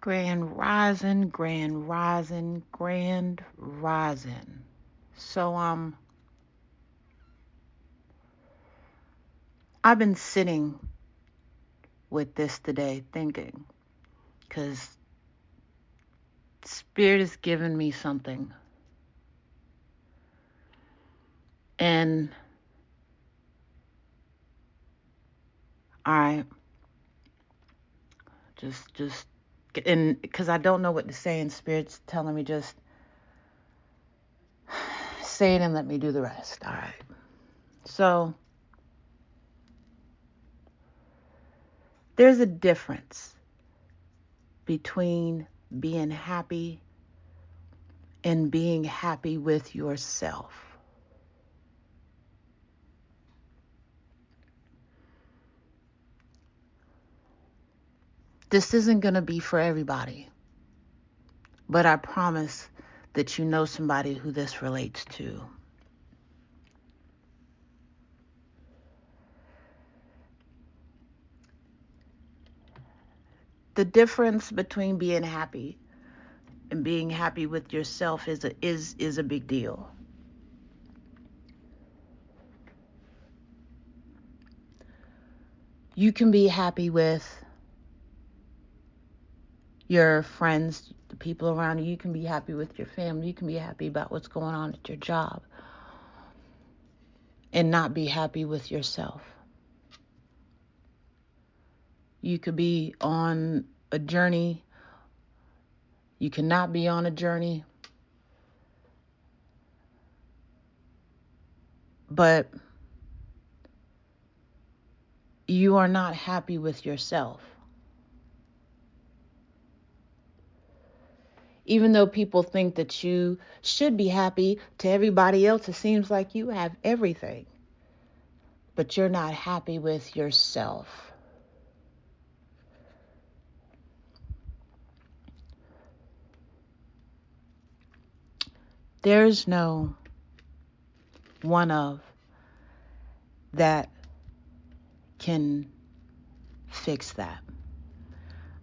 Grand rising, grand rising, grand rising. So I've been sitting with this today thinking cuz spirit has given me something. And all right, just and cuz I don't know what to say and spirit's telling me just say it and let me do the rest. All right. So there's a difference between being happy and being happy with yourself. This isn't going to be for everybody, but I promise that you know somebody who this relates to. The difference between being happy and being happy with yourself is a big deal. You can be happy with your friends, the people around you. You can be happy with your family. You can be happy about what's going on at your job and not be happy with yourself. You could be on a journey. You cannot be on a journey. But you are not happy with yourself. Even though people think that you should be happy, to everybody else, it seems like you have everything. But you're not happy with yourself. There's no one of that can fix that.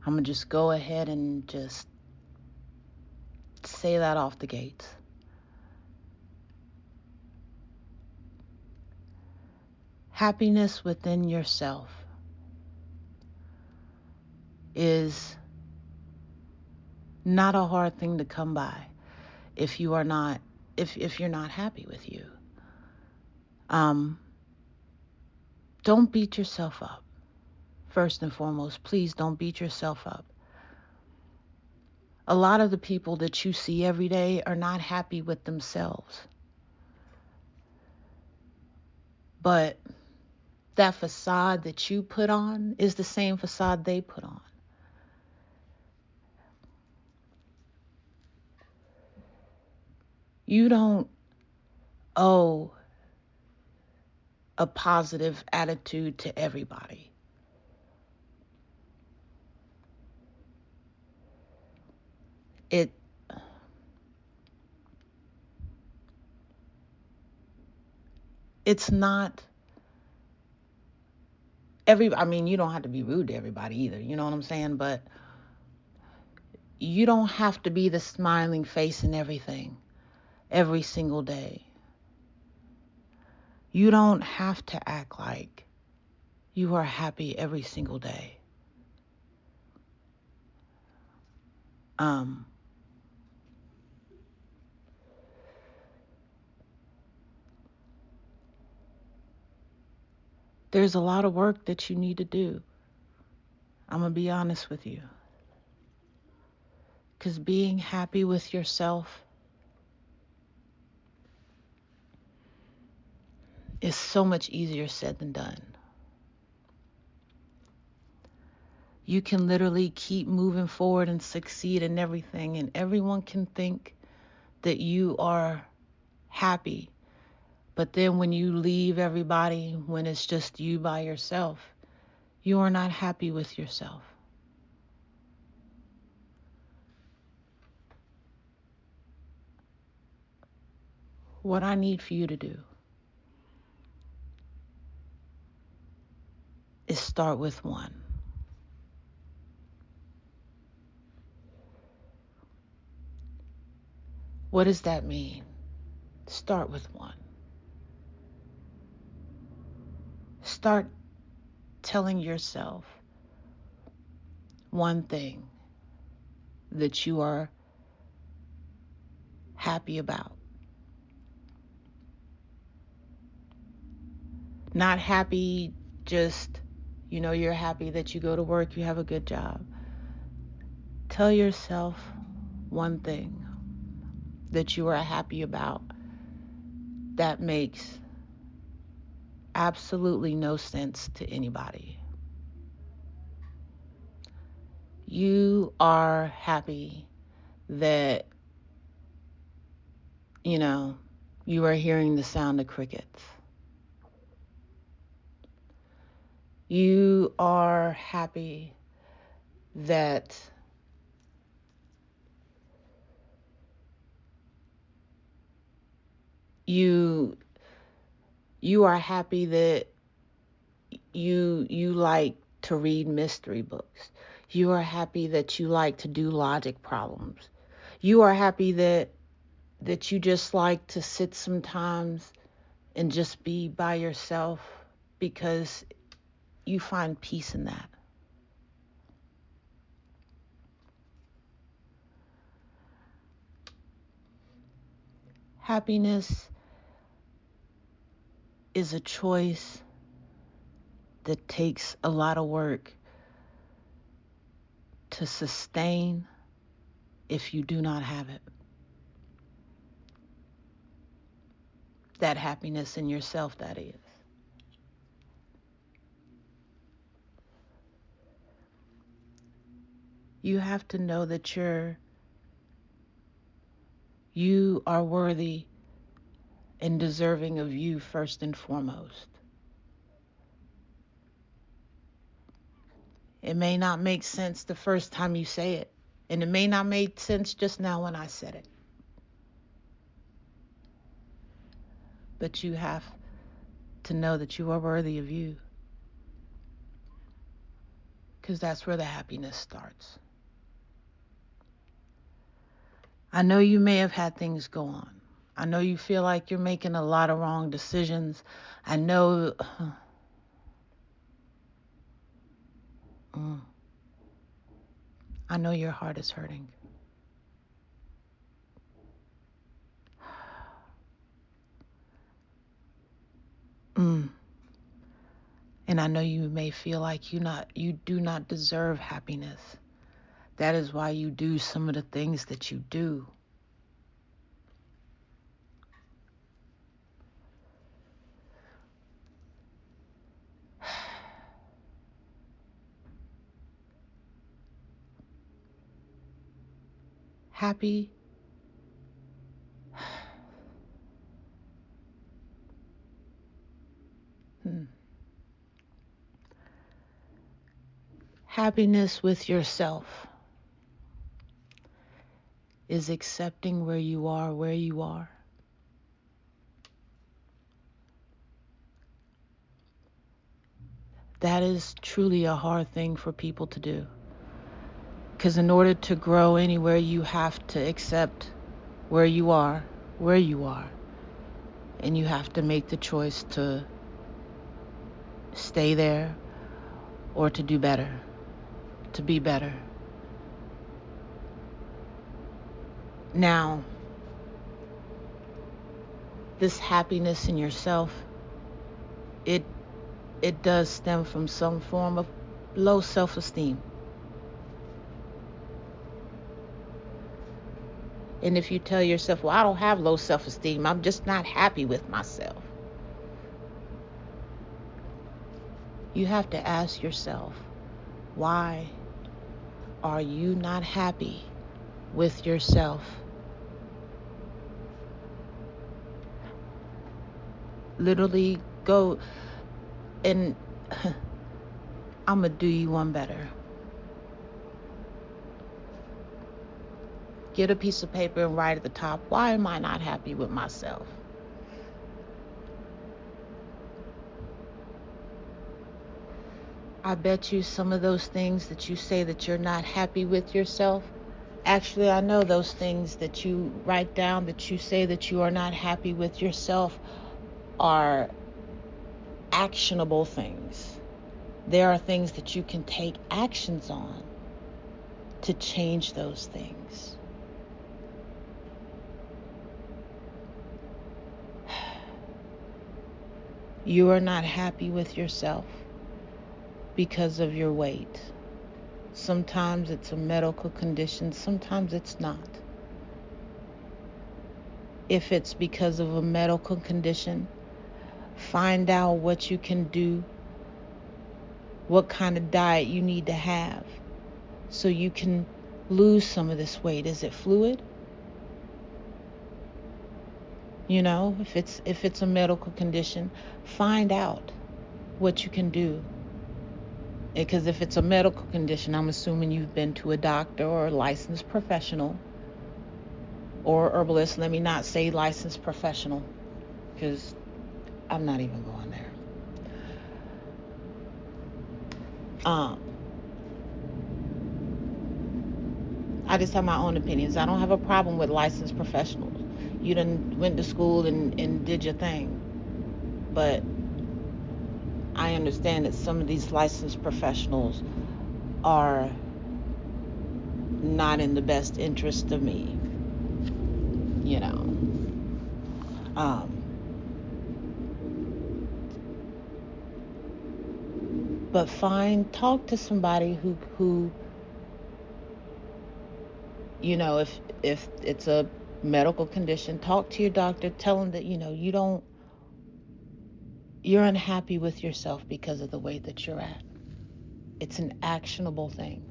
I'm going to just go ahead and just say that off the gates. Happiness within yourself is not a hard thing to come by if you are not if you're not happy with you. Um don't beat yourself up. First and foremost, please don't beat yourself up. A lot of the people that you see every day are not happy with themselves. But that facade that you put on is the same facade they put on. You don't owe a positive attitude to everybody. It it's not I mean, you don't have to be rude to everybody either, you know what I'm saying? But you don't have to be the smiling face in everything every single day. You don't have to act like you are happy every single day. Um, there's a lot of work that you need to do. I'm going to be honest with you. Because being happy with yourself is so much easier said than done. You can literally keep moving forward and succeed in everything, and everyone can think that you are happy. But then when you leave everybody, when it's just you by yourself, you are not happy with yourself. What I need for you to do is start with one. What does that mean? Start with one. Start telling yourself one thing that you are happy about. Not happy just, you're happy that you go to work, you have a good job. Tell yourself one thing that you are happy about that makes absolutely no sense to anybody. You are happy that, you are hearing the sound of crickets. You are happy that you are happy that you like to read mystery books. You are happy that you like to do logic problems. You are happy that you just like to sit sometimes and just be by yourself because you find peace in that. Happiness is a choice that takes a lot of work to sustain if you do not have it. That happiness in yourself, that is. You have to know that you are worthy and deserving of you first and foremost. It may not make sense the first time you say it, and it may not make sense just now when I said it. But you have to know that you are worthy of you, because that's where the happiness starts. I know you may have had things go on. I know you feel like you're making a lot of wrong decisions. I know I know your heart is hurting. And I know you may feel like you do not deserve happiness. That is why you do some of the things that you do. Happy. Happiness with yourself is accepting where you are. That is truly a hard thing for people to do. Because in order to grow anywhere, you have to accept where you are. And you have to make the choice to stay there or to do better, to be better. Now, this happiness in yourself, it does stem from some form of low self-esteem. And if you tell yourself, well, I don't have low self-esteem, I'm just not happy with myself, you have to ask yourself, why are you not happy with yourself? Literally go and I'm going to do you one better. Get a piece of paper and write at the top, why am I not happy with myself? I bet you some of those things that you say that you're not happy with yourself, Actually, I know those things that you write down, that you say that you are not happy with yourself, are actionable things. There are things that you can take actions on to change those things. You are not happy with yourself because of your weight. Sometimes it's a medical condition, sometimes it's not. If it's because of a medical condition, find out what you can do, what kind of diet you need to have so you can lose some of this weight. Is it fluid? You know, if it's a medical condition, find out what you can do. Because if it's a medical condition, I'm assuming you've been to a doctor or a licensed professional or herbalist. Let me not say licensed professional, because I'm not even going there. I just have my own opinions. I don't have a problem with licensed professionals. You done went to school and did your thing. But I understand that some of these licensed professionals are not in the best interest of me, you know. But talk to somebody who you know, if it's a medical condition, talk to your doctor, tell them that, you know, you're unhappy with yourself because of the weight that you're at. It's an actionable thing.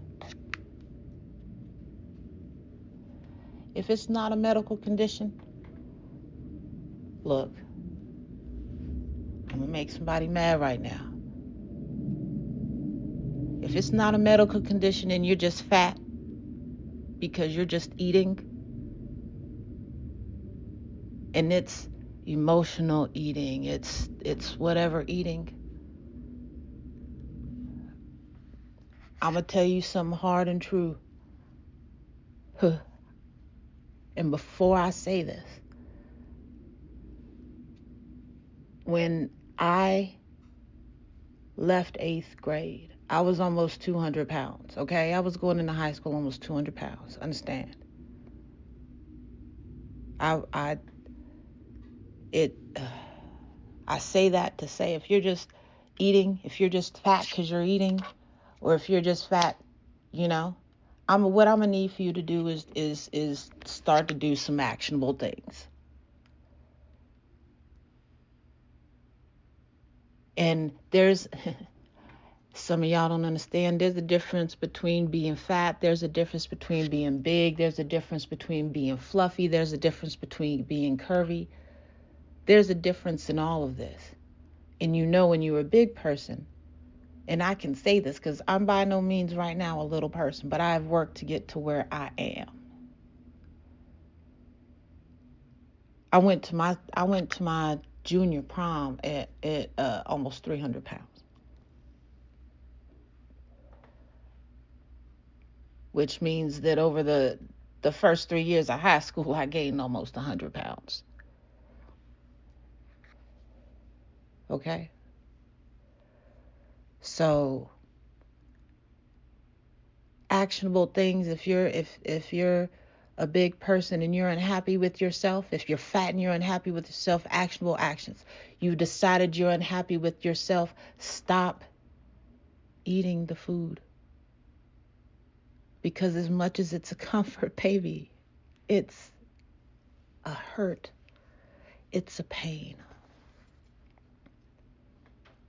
If it's not a medical condition, look, I'm gonna make somebody mad right now. If it's not a medical condition and you're just fat because you're just eating, and it's emotional eating, it's whatever eating, I'm gonna tell you something hard and true. And before I say this, when I left 8th grade, I was almost 200 pounds, okay? I was going into high school almost 200 pounds, understand? I say that to say, if you're just eating, if you're just fat because you're eating, or if you're just fat, you know, what I'm gonna need for you to do is start to do some actionable things. And there's some of y'all don't understand, there's a difference between being fat, there's a difference between being big, there's a difference between being fluffy, there's a difference between being curvy. There's a difference in all of this. And you know, when you're a big person, and I can say this because I'm by no means right now a little person, but I've worked to get to where I am. I went to my junior prom at almost 300 pounds, which means that over the first 3 years of high school, I gained almost 100 pounds. Okay? So, actionable things, if you're a big person and you're unhappy with yourself, if you're fat and you're unhappy with yourself, actionable actions. You've decided you're unhappy with yourself, stop eating the food. Because as much as it's a comfort, baby, it's a hurt. It's a pain.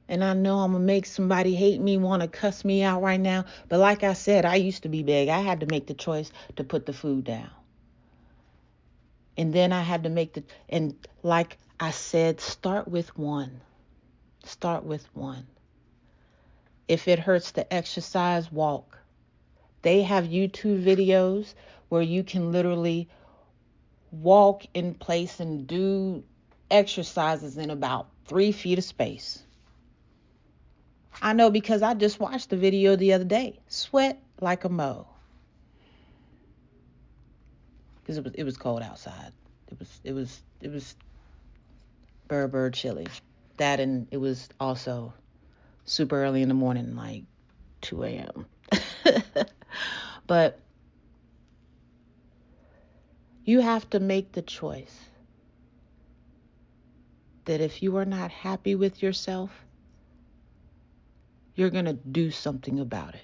And I know I'm going to make somebody hate me, want to cuss me out right now. But like I said, I used to be big. I had to make the choice to put the food down. And then I had to and like I said, start with one. Start with one. If it hurts to exercise, walk. They have YouTube videos where you can literally walk in place and do exercises in about 3 feet of space. I know because I just watched the video the other day. Sweat like a mo. because it was cold outside. It was bird chilly. That, and it was also super early in the morning, like 2 a.m. But you have to make the choice that if you are not happy with yourself, you're going to do something about it.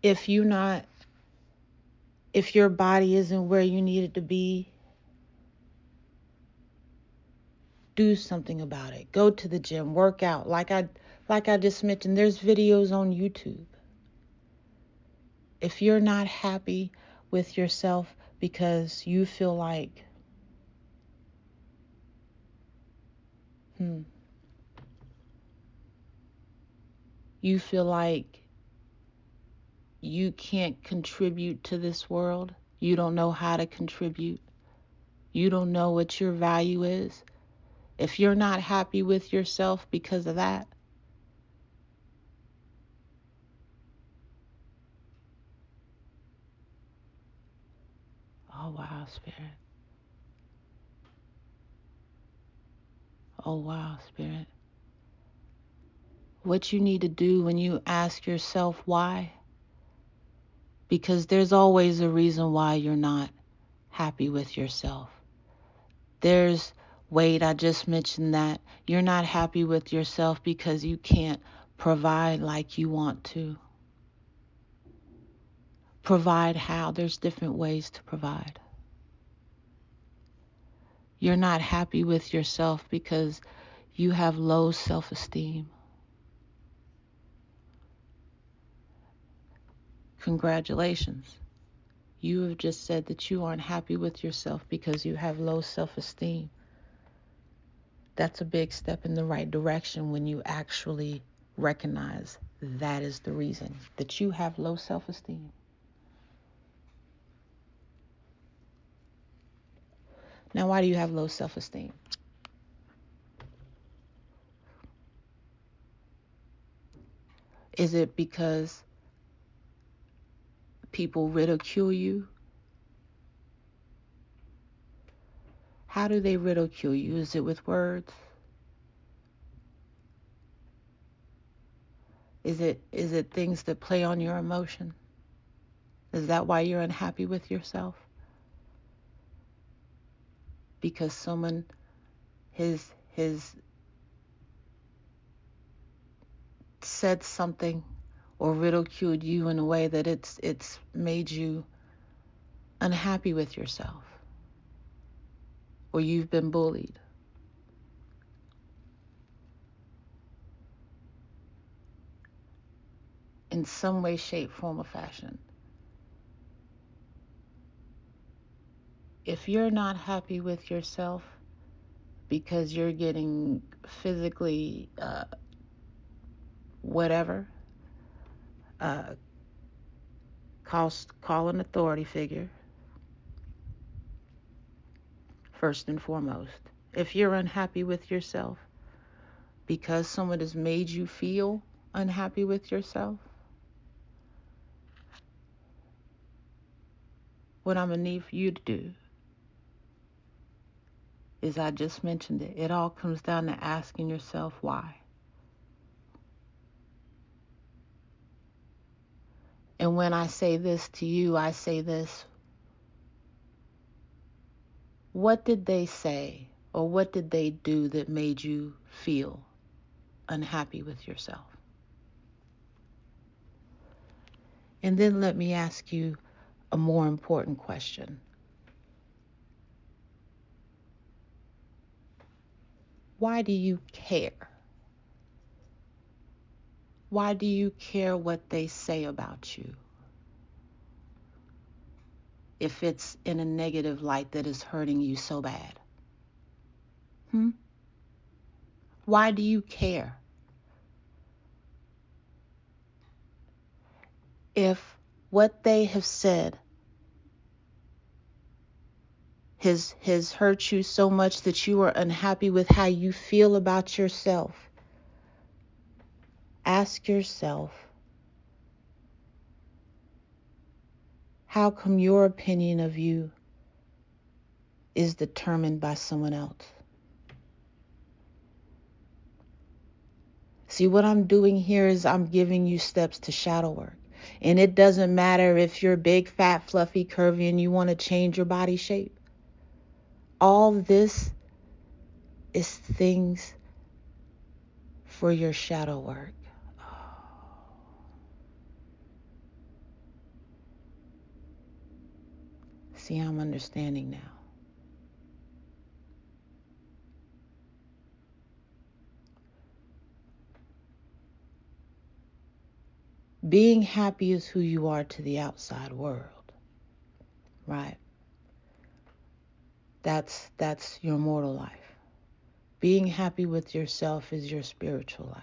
If your body isn't where you need it to be, do something about it. Go to the gym, work out. Like I just mentioned, there's videos on YouTube. If you're not happy with yourself because you feel like you feel like you can't contribute to this world, you don't know how to contribute, you don't know what your value is, if you're not happy with yourself because of that, oh wow, Spirit. Oh wow, Spirit. What you need to do when you ask yourself why, because there's always a reason why you're not happy with yourself. There's, wait, I just mentioned that you're not happy with yourself because you can't provide like you want to. Provide how? There's different ways to provide. You're not happy with yourself because you have low self-esteem. Congratulations. You have just said that you aren't happy with yourself because you have low self-esteem. That's a big step in the right direction when you actually recognize that is the reason that you have low self-esteem. Now, why do you have low self-esteem? Is it because people ridicule you? How do they ridicule you? Is it with words? Is it things that play on your emotion? Is that why you're unhappy with yourself? Because someone has said something or ridiculed you in a way that it's made you unhappy with yourself, or you've been bullied. In some way, shape, form, or fashion. If you're not happy with yourself because you're getting physically whatever, call an authority figure first and foremost. If you're unhappy with yourself because someone has made you feel unhappy with yourself, what I'm going to need for you to do is, I just mentioned it, it all comes down to asking yourself why. And when I say this to you, I say this: what did they say or what did they do that made you feel unhappy with yourself? And then let me ask you a more important question. Why do you care? Why do you care what they say about you if it's in a negative light that is hurting you so bad? Why do you care? If what they have said has hurt you so much that you are unhappy with how you feel about yourself, Ask yourself, how come your opinion of you is determined by someone else? See, what I'm doing here is I'm giving you steps to shadow work. And it doesn't matter if you're big, fat, fluffy, curvy, and you want to change your body shape. All this is things for your shadow work. See, I'm understanding now. Being happy is who you are to the outside world, right? That's your mortal life. Being happy with yourself is your spiritual life.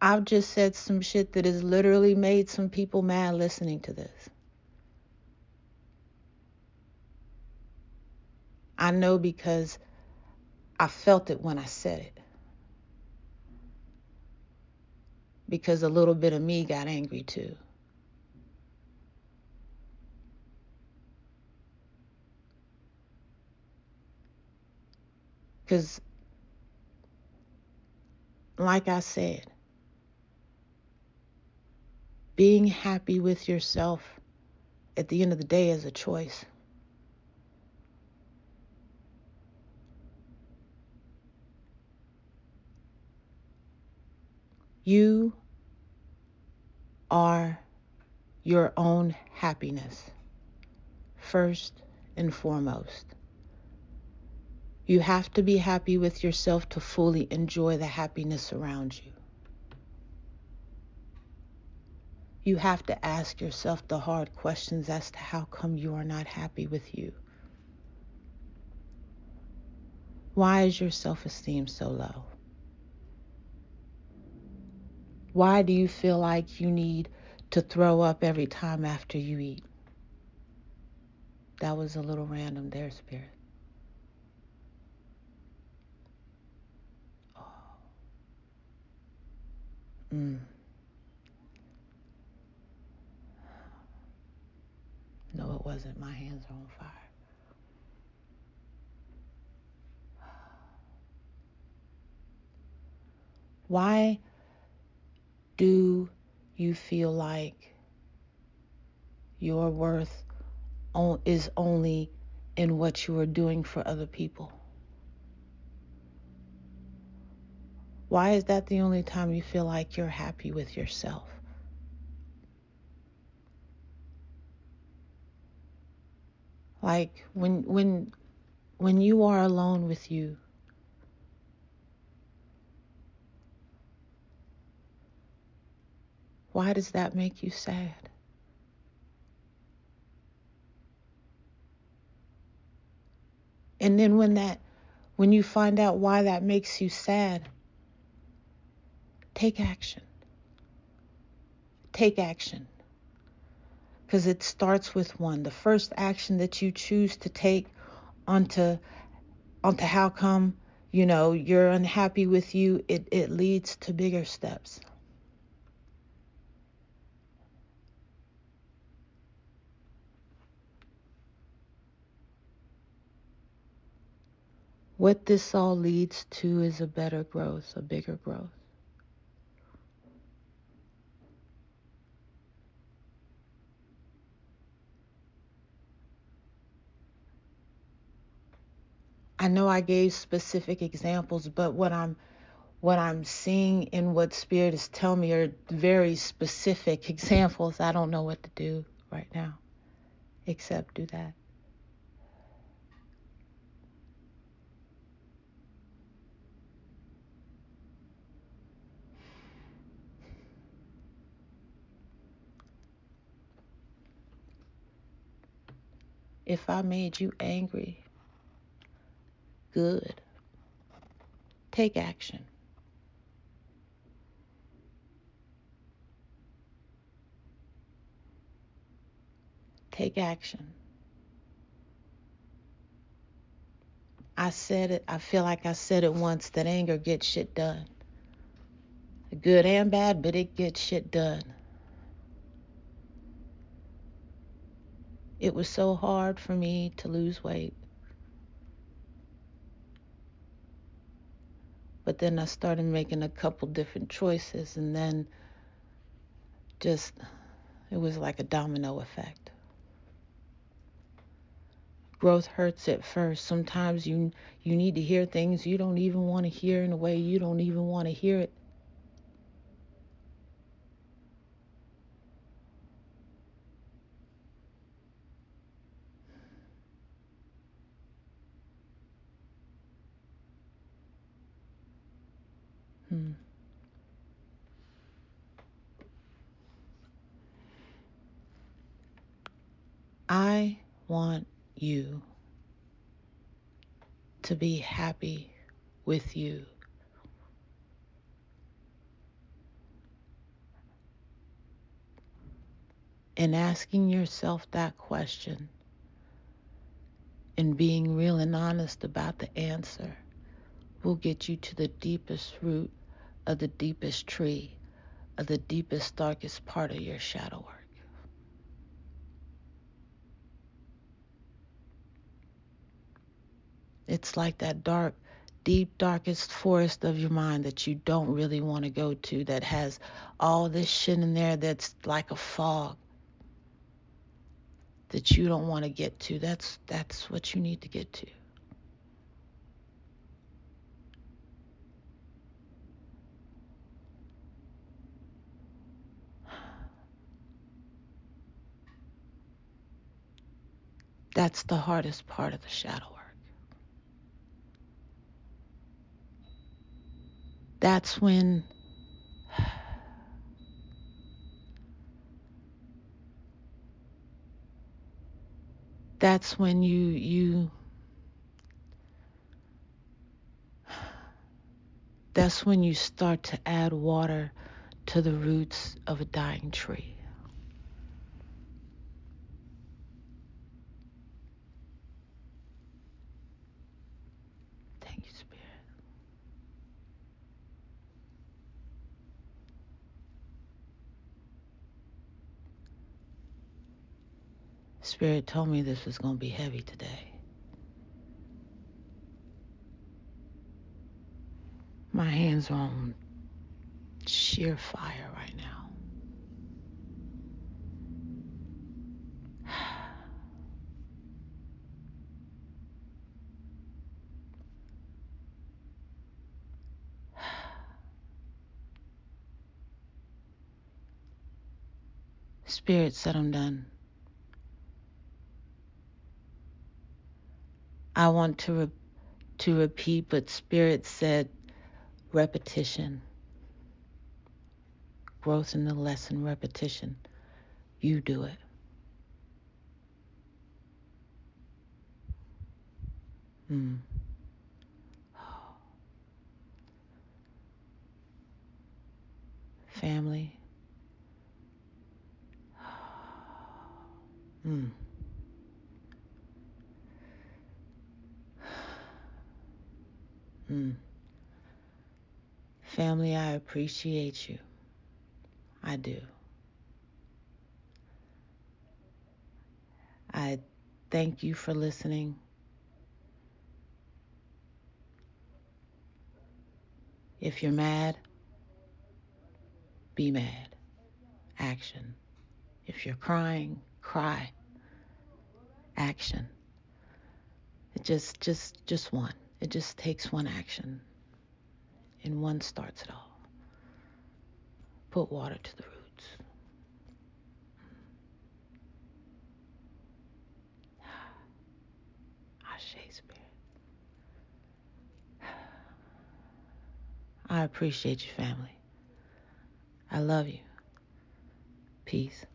I've just said some shit that has literally made some people mad listening to this. I know because I felt it when I said it. Because a little bit of me got angry too. Because, like I said, being happy with yourself at the end of the day is a choice. You are your own happiness, first and foremost. You have to be happy with yourself to fully enjoy the happiness around you. You have to ask yourself the hard questions as to how come you are not happy with you. Why is your self-esteem so low? Why do you feel like you need to throw up every time after you eat? That was a little random there, Spirit. Oh. No, it wasn't. My hands are on fire. Why do you feel like your worth is only in what you are doing for other people? Why is that the only time you feel like you're happy with yourself? Like when you are alone with you, why does that make you sad? And then when you find out why that makes you sad, take action. Take action. Because it starts with one. The first action that you choose to take onto how come, you're unhappy with you, it leads to bigger steps. What this all leads to is a better growth, a bigger growth. I know I gave specific examples, but what I'm seeing and what Spirit is telling me are very specific examples. I don't know what to do right now except do that. If I made you angry, good. Take action. Take action. I said it, I feel like I said it once, that anger gets shit done. Good and bad, but it gets shit done. It was so hard for me to lose weight. But then I started making a couple different choices, and then just, it was like a domino effect. Growth hurts at first. Sometimes you need to hear things you don't even want to hear in a way you don't even want to hear it. Hmm. I want you to be happy with you. And asking yourself that question and being real and honest about the answer will get you to the deepest root of the deepest tree of the deepest, darkest part of your shadow work. It's like that dark, deep, darkest forest of your mind that you don't really want to go to, that has all this shit in there that's like a fog that you don't want to get to. That's what you need to get to. That's the hardest part of the shadow work. That's when you that's when you start to add water to the roots of a dying tree. Thank you, Spirit. Spirit told me this was going to be heavy today. My hands are on sheer fire right now. Spirit said I'm done. I want to repeat, but Spirit said repetition. Growth in the lesson, repetition. You do it. Mm. Family. Mm. Mm. Family, I appreciate you. I do. I thank you for listening. If you're mad, be mad. Action. If you're crying, cry. Action. It just one. It just takes one action. And one starts it all. Put water to the roots. Ashe, Spirit. I appreciate you, family. I love you. Peace.